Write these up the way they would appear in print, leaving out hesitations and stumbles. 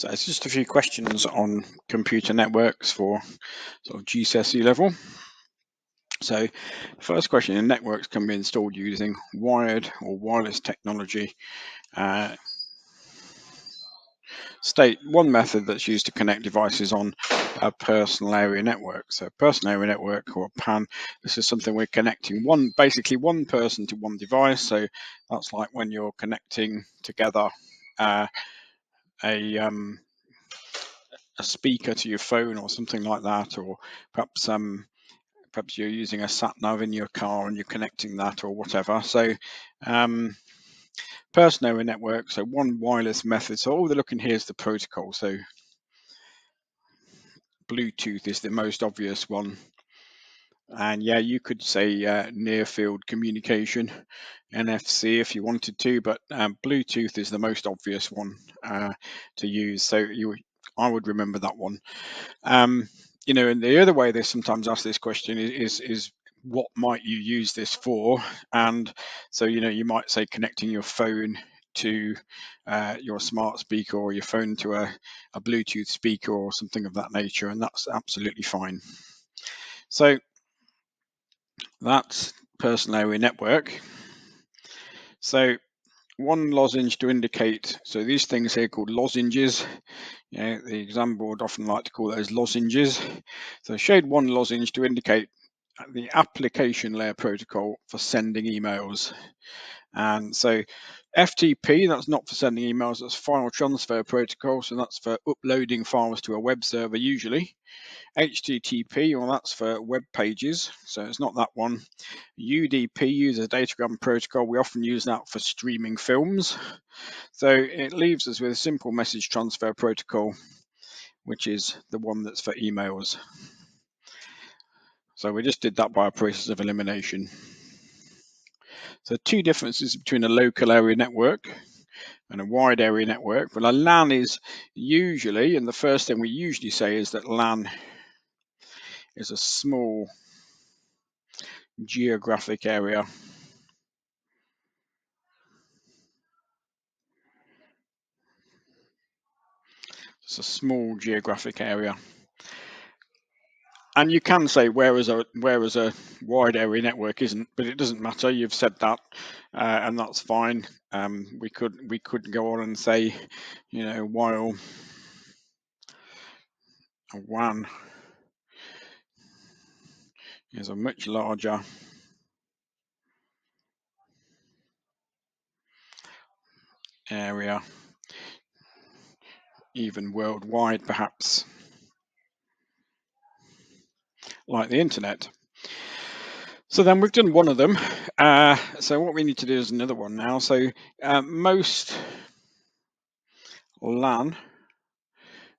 So it's just a few questions on computer networks for sort of GCSE level. So first question, networks can be installed using wired or wireless technology. State one method that's used to connect devices on a personal area network. So personal area network, or PAN, this is something we're connecting basically one person to one device. So that's like when you're connecting together a speaker to your phone or something like that, or perhaps you're using a sat nav in your car and you're connecting that or whatever. So personal area network, so one wireless method. So all they're looking here is the protocol. So Bluetooth is the most obvious one, and yeah, you could say near field communication, NFC, if you wanted to, but Bluetooth is the most obvious one to use. So I would remember that one. And the other way they sometimes ask this question is what might you use this for? And so you might say connecting your phone to your smart speaker, or your phone to a Bluetooth speaker or something of that nature, and that's absolutely fine. So that's personal area network. So one lozenge to indicate, so these things here called lozenges. The exam board often like to call those lozenges. So shade one lozenge to indicate the application layer protocol for sending emails. And so FTP, that's not for sending emails, that's file transfer protocol. So that's for uploading files to a web server usually. HTTP, well, that's for web pages, so it's not that one. UDP, user datagram protocol, we often use that for streaming films. So it leaves us with a simple message transfer protocol, which is the one that's for emails. So we just did that by a process of elimination. So two differences between a local area network and a wide area network. But a LAN is usually, and the first thing we usually say is that LAN is a small geographic area. It's a small geographic area. And you can say whereas a wide area network isn't, but it doesn't matter. You've said that, and that's fine. We could go on and say, while a WAN is a much larger area, even worldwide, perhaps, like the internet. So then we've done one of them. So what we need to do is another one now. So most LAN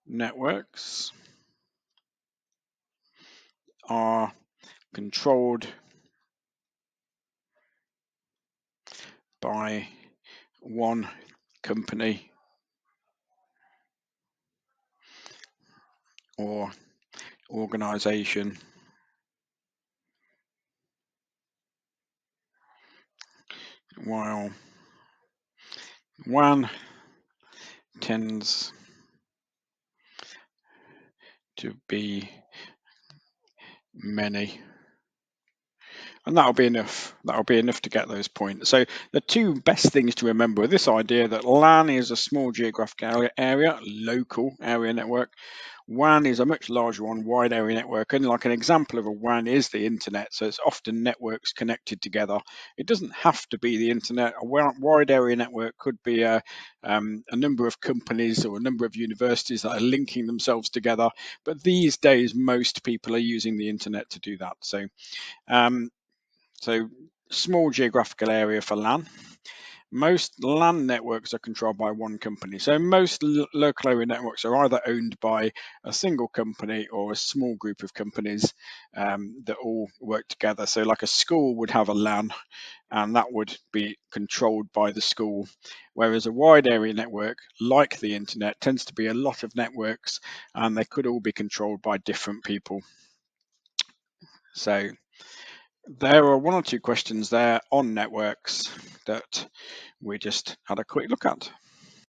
networks are controlled by one company or organization, while WAN tends to be many. And that'll be enough. That'll be enough to get those points. So the two best things to remember are this idea that LAN is a small geographic area, local area network. WAN is a much larger one, wide area network. And like an example of a WAN is the internet. So it's often networks connected together. It doesn't have to be the internet. A wide area network could be a number of companies or a number of universities that are linking themselves together. But these days, most people are using the internet to do that. So small geographical area for LAN. Most LAN networks are controlled by one company. So most local area networks are either owned by a single company or a small group of companies that all work together. So like a school would have a LAN, and that would be controlled by the school. Whereas a wide area network, like the internet, tends to be a lot of networks, and they could all be controlled by different people. So there are one or two questions there on networks that we just had a quick look at.